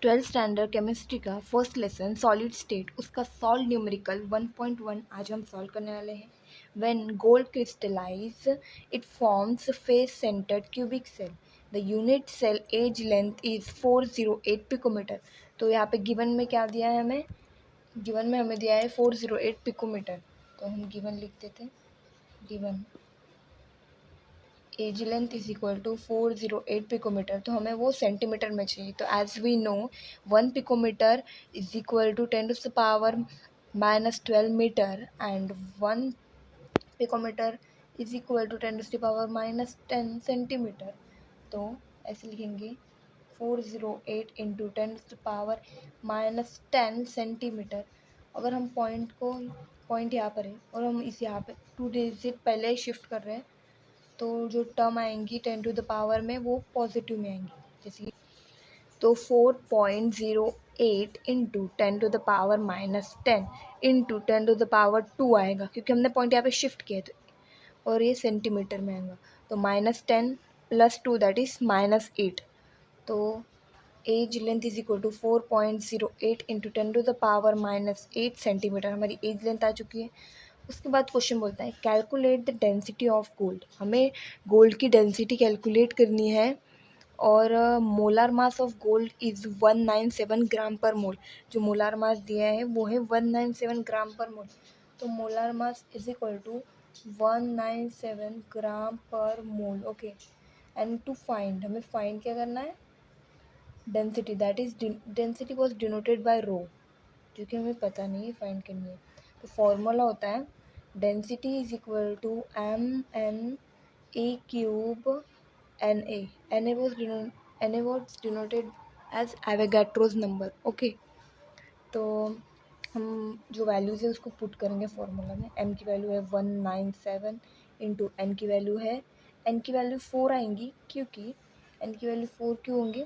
Twelfth standard chemistry का first lesson solid state, उसका solve numerical 1.1 आज हम सॉल्व करने वाले हैं। When gold crystallise it forms face centred cubic cell, the unit cell edge length is 408 picometre. तो यहाँ पे गिवन में क्या दिया है हमें? गिवन में हमें दिया है 408 पिकोमीटर। तो हम गिवन लिख देते हैं। Given edge length is equal to 408 picometre, तो हमें वो सेंटीमीटर में चाहिए। तो as we know 1 picometre is equal to 10⁻⁻12 metre and 1 picometre is equal to 10⁻⁻10 centimetre. तो ऐसे लिखेंगे 408 इंटू 10⁻⁻10 सेंटीमीटर। अगर हम पॉइंट यहाँ पर है और हम इस यहाँ पे 2 डिजिट पहले शिफ्ट कर रहे हैं, तो जो टर्म आएंगी 10⁻⁻, में वो पॉजिटिव में आएंगी। जैसे कि तो 4.08 इंटू 10⁻⁻10 इंटू 10⁻2 आएगा, क्योंकि हमने पॉइंट यहाँ पे शिफ्ट किया है। तो और ये सेंटीमीटर में आएगा। तो -10 + 2 दैट इज़ -8। तो edge length is equal to 4.08 into 10⁻⁻8 centimetre हमारी एज लेंथ आ चुकी है। उसके बाद क्वेश्चन बोलता है calculate the density of gold. हमें गोल्ड की डेंसिटी कैलकुलेट करनी है और molar mass of gold is 197 gram per mole. जो मोलार मास दिया है वो है 197 ग्राम पर मोल। तो molar mass is equal to 197 gram per mole. Okay, and to find, हमें फाइंड क्या करना है? Density, that is density was denoted by rho, जो कि हमें पता नहीं है, फाइंड करनी है। तो फॉर्मूला होता है density is equal to m(n)(a³ Na. Na was denoted as Avogadro's number. Okay, तो हम जो वैल्यूज़ है उसको पुट करेंगे फॉर्मूला में। m की वैल्यू है 197 इंटू n की वैल्यू है, n की वैल्यू 4 आएंगी। क्योंकि n की वैल्यू 4 क्यों होंगी?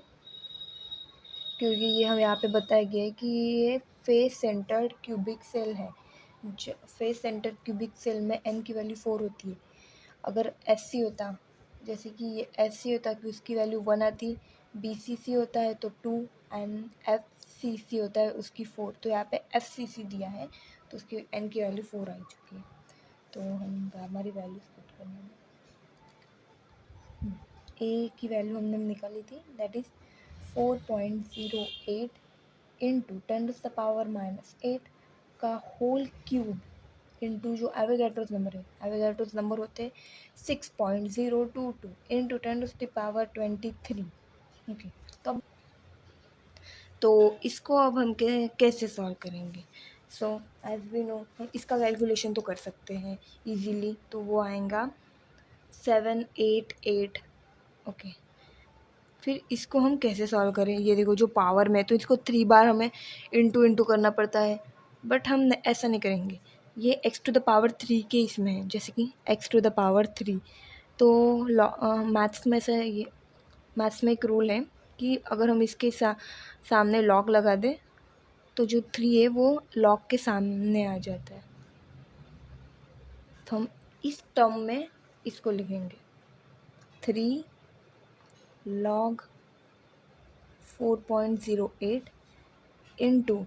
क्योंकि ये हम यहाँ पे बताया गया है कि ये फेस सेंटर्ड क्यूबिक सेल है। फेस सेंटर्ड क्यूबिक सेल में n की वैल्यू 4 होती है। अगर SC होता, जैसे कि ये SC होता कि उसकी वैल्यू 1 आती, BCC होता है तो 2 एंड FCC होता है उसकी 4। तो यहाँ पे FCC दिया है तो उसकी n की वैल्यू 4 आ चुकी है। तो हम हमारी वैल्यूज पुट करने में A की वैल्यू हमने निकाली थी, दैट इज़ 4.08 इंटू 10⁻⁻8 का होल क्यूब इंटू जो एवोगैड्रोस नंबर है, एवोगैड्रोस नंबर होते हैं 6.022 इंटू 10⁻23। ओके, तो इसको अब हम कैसे सॉल्व करेंगे? सो एज वी नो हम इसका कैलकुलेशन तो कर सकते हैं इजीली। तो वो आएगा 788। ओके, फिर इसको हम कैसे सॉल्व करें? ये देखो जो पावर में, तो इसको 3 बार हमें इंटू करना पड़ता है, बट हम ऐसा नहीं करेंगे। ये x⁻3 के इसमें है, जैसे कि x⁻3। तो मैथ्स में से ये मैथ्स में एक रूल है कि अगर हम इसके सामने लॉग लगा दें तो जो 3 है वो लॉग के सामने आ जाता है। तो हम इस टर्म में इसको लिखेंगे 3 log 4.08 into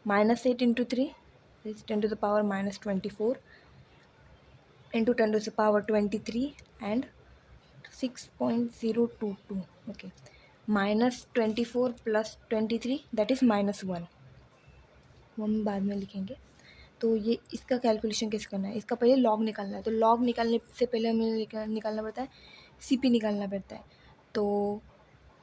-8 into 3 is 10⁻⁻24 into 10⁻23 and 6.022। Okay, -24 + 23 that is -1, वो हम बाद में लिखेंगे। तो ये इसका कैलकुलेशन कैसे करना है? इसका पहले लॉग निकालना है। तो लॉग निकालने से पहले हमें निकालना पड़ता है CP निकालना पड़ता है। तो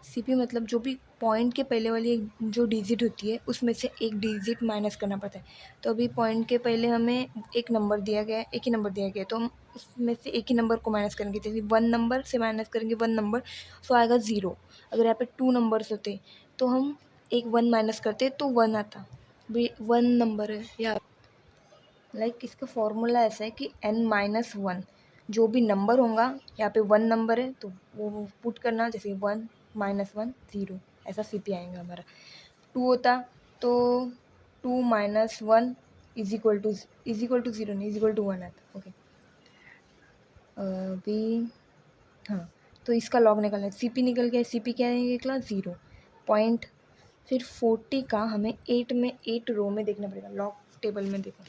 CP मतलब जो भी पॉइंट के पहले वाली एक जो डिजिट होती है उसमें से एक डिजिट माइनस करना पड़ता है। तो अभी पॉइंट के पहले हमें एक नंबर दिया गया है, एक ही नंबर दिया गया है, तो हम उसमें से एक ही नंबर को माइनस करेंगे। जैसे 1 नंबर से माइनस करेंगे 1 नंबर, सो आएगा 0। अगर यहाँ पे 2 नंबर्स होते तो हम एक 1 माइनस करते तो 1 आता। भी 1 नंबर है या इसका फॉर्मूला ऐसा है कि n-1 जो भी नंबर होगा, यहाँ पे 1 नंबर है तो वो पुट करना, जैसे 1 -1 0, ऐसा CP आएगा हमारा। 2 होता तो 2 - 1 इज इक्वल टू 0 नहीं, इज इक्वल टू 1 आता। ओके, अभी हाँ, तो इसका लॉग निकलना है। CP निकल गया, CP क्या निकला 0 पॉइंट फिर 40 का हमें 8 रो में देखना पड़ेगा। लॉग टेबल में देखो,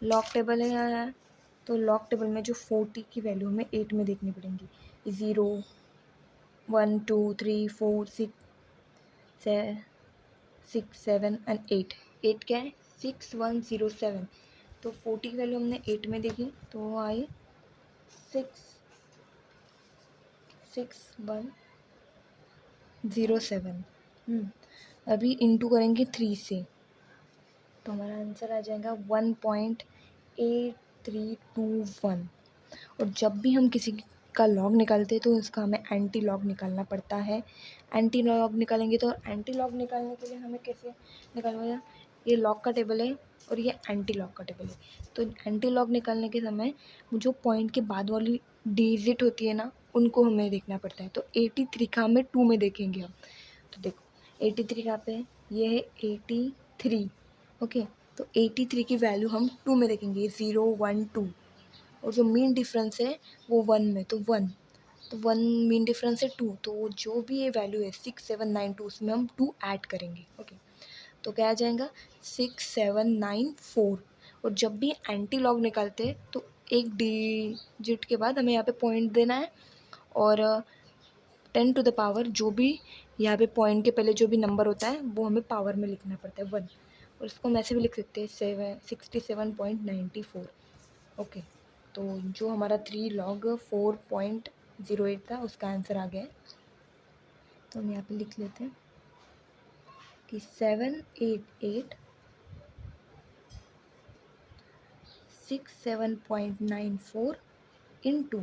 लॉग टेबल है तो लॉग टेबल में जो 40 की वैल्यू हमें 8 में देखनी पड़ेंगी। 0 1 2 3 4 6 7 एंड 8। 8 क्या है? 6107। तो 40 की वैल्यू हमने 8 में देखी तो वो आई 6107। अभी इंटू करेंगे 3 से तो हमारा आंसर आ जाएगा 1.8321। और जब भी हम किसी का लॉग निकालते हैं तो उसका हमें एंटी लॉग निकालना पड़ता है। एंटी लॉग निकालेंगे तो एंटी लॉग निकालने के लिए हमें कैसे निकालना? ये लॉग का टेबल है और ये एंटी लॉग का टेबल है। तो एंटी लॉग निकालने के समय जो पॉइंट के बाद वाली डिजिट होती है ना, उनको हमें देखना पड़ता है। तो 83 का हमें 2 में देखेंगे हम। तो देखो 83 कहाँ पे है? ये है 83। ओके, तो 83 की वैल्यू हम 2 में देखेंगे, 0 1 2। और जो मीन डिफरेंस है वो 1 में, तो 1, तो 1 मीन डिफरेंस है 2, तो जो भी ये वैल्यू है 6792 उसमें हम 2 ऐड करेंगे। ओके, तो क्या आ जाएगा? 6794। और जब भी एंटी लॉग निकालते हैं तो एक डिजिट के बाद हमें यहाँ पे पॉइंट देना है और 10 टू द पावर जो भी यहाँ पे पॉइंट के पहले जो भी नंबर होता है वो हमें पावर में लिखना पड़ता है 1। और इसको हम ऐसे भी लिख सकते हैं 67.94। ओके, तो जो हमारा 3 log 4.08 था उसका आंसर आ गया है। तो हम यहाँ पे लिख लेते हैं कि 78867.94 इंटू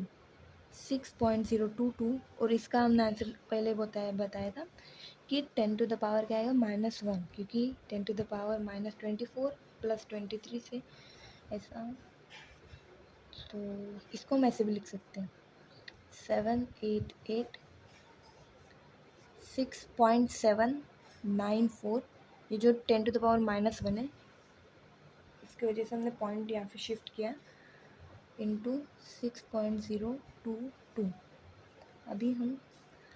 6.022। और इसका हमने आंसर पहले बताया था कि 10 टू द पावर क्या आएगा? -1, क्योंकि 10 टू द पावर -24 + 23 से ऐसा। तो इसको हम ऐसे भी लिख सकते हैं 788.6.794। ये जो 10 टू द पावर -1 है इसकी वजह से हमने पॉइंट यहाँ पे शिफ्ट किया इंटू 6.022।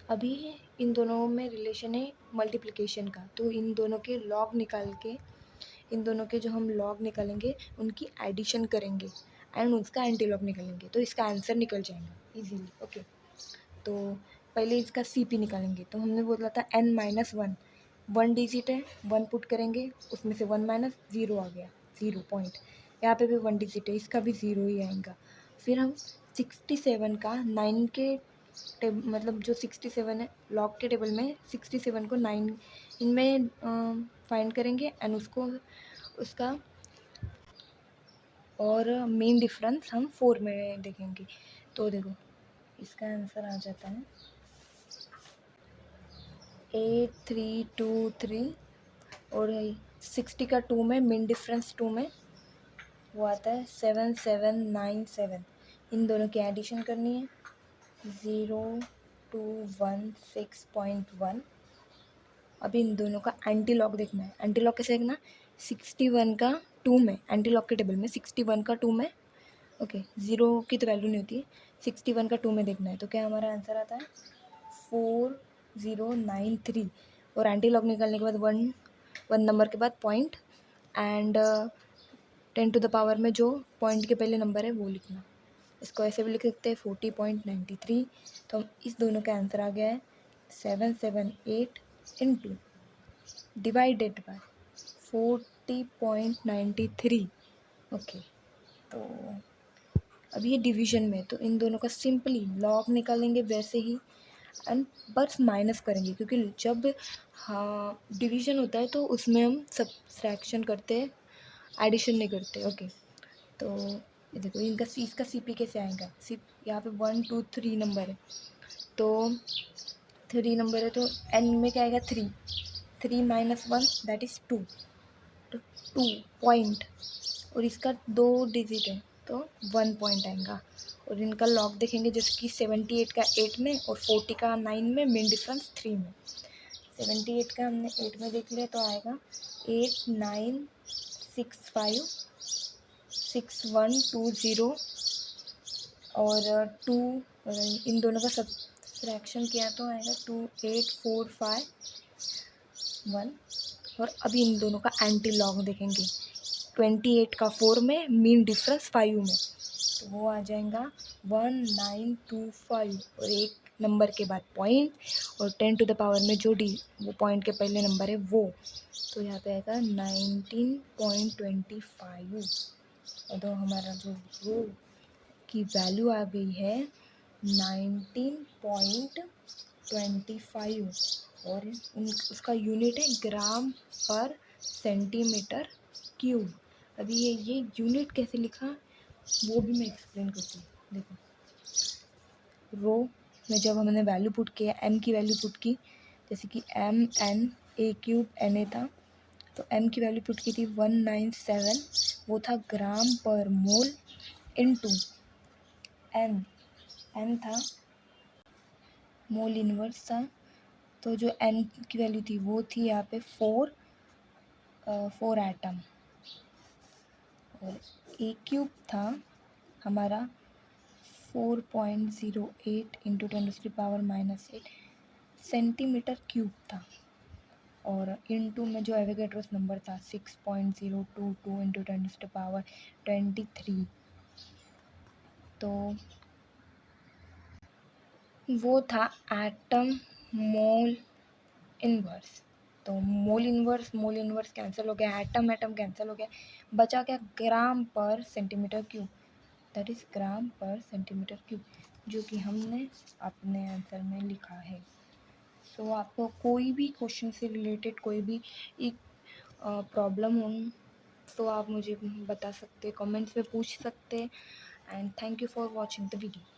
अभी इन दोनों में रिलेशन है मल्टीप्लिकेशन का, तो इन दोनों के लॉग निकाल के, इन दोनों के जो हम लॉग निकालेंगे उनकी एडिशन करेंगे एंड उसका एंटी लॉग निकालेंगे तो इसका आंसर निकल जाएगा इजीली। ओके, तो पहले इसका CP निकालेंगे। तो हमने बोला था n-1, 1 डिजिट है, 1 पुट करेंगे उसमें से 1 माइनस 0 आ गया, 0 पॉइंट। यहाँ पे भी 1 डिजिट है, इसका भी 0 ही आएगा। फिर हम 67 का 9 के मतलब जो 67 है लॉग के टेबल में 67 को 9 इनमें फाइंड करेंगे एंड उसका और मेन डिफरेंस हम 4 में देखेंगे। तो देखो इसका आंसर आ जाता है 8323 और 60 का 2 में मेन डिफरेंस 2 में वो आता है 7797। इन दोनों की एडिशन करनी है 0216.1। अभी इन दोनों का एंटी लॉग देखना है। एंटी लॉग कैसे देखना? 61 का 2 में, एंटी लॉग के टेबल में 61 का 2 में। ओके, 0 की तो वैल्यू नहीं होती है, 61 का 2 में देखना है। तो क्या हमारा आंसर आता है 4093। और एंटी लॉग निकालने के बाद 1 नंबर के बाद point and 10 to the power में जो पॉइंट के पहले नंबर है वो लिखना। इसको ऐसे भी लिख सकते हैं 40.93। तो हम इस दोनों का आंसर आ गया है 778 इंटू डिवाइडेड बाय 40.93। ओके, तो अब ये डिवीजन में, तो इन दोनों का सिंपली लॉग निकालेंगे वैसे ही एंड बस माइनस करेंगे, क्योंकि जब डिवीजन होता है तो उसमें हम सब्ट्रैक्शन करते हैं, एडिशन नहीं करते। ओके, तो ये देखो इसका CP कैसे आएगा? यहाँ पे 1 2 3 नंबर है, तो 3 नंबर है तो n में क्या आएगा? 3 - 1 दैट इज़ 2, तो 2 पॉइंट और इसका 2 डिजिट है तो 1 पॉइंट आएगा। और इनका लॉग देखेंगे जैसे कि 78 का 8 में और 40 का 9 में, मेन डिफरेंस 3 में। 78 का हमने 8 में देख लिया तो आएगा 89656120 और 2 इन दोनों का सब्ट्रैक्शन किया तो आएगा 2845 1। और अभी इन दोनों का एंटी लॉग देखेंगे। 28 का 4 में, मीन डिफरेंस 5 में, तो वो आ जाएगा 1925 और एक नंबर के बाद पॉइंट और 10 टू द पावर में जो वो पॉइंट के पहले नंबर है वो, तो यहाँ पे आएगा 19.25। और तो हमारा जो रो की वैल्यू आ गई है 19.25 और उसका यूनिट है ग्राम पर सेंटीमीटर क्यूब। अभी ये यूनिट कैसे लिखा वो भी मैं एक्सप्लेन करती हूँ। देखो, रो में जब हमने वैल्यू पुट किया, m की वैल्यू पुट की, जैसे कि m n a cube n a था, तो m की वैल्यू पुट की थी 197, वो था ग्राम पर मोल, इनटू n था मोल इनवर्स था, तो जो n की वैल्यू थी वो थी यहाँ पे 4 एटम, और a क्यूब था हमारा 4.08 इंटू 10⁻⁻8 सेंटीमीटर क्यूब था, और इनटू में जो एवोगैड्रोस नंबर था 6.022 इंटू 10⁻23, तो वो था एटम मोल इनवर्स। तो मोल इनवर्स कैंसिल हो गया, एटम एटम कैंसिल हो गया, बचा क्या ग्राम पर सेंटीमीटर क्यूब, दैट इज़ ग्राम पर सेंटीमीटर क्यूब, जो कि हमने अपने आंसर में लिखा है। सो आपको कोई भी क्वेश्चन से रिलेटेड कोई भी एक प्रॉब्लम हो तो आप मुझे बता सकते, कमेंट्स में पूछ सकते। And thank you for watching the video.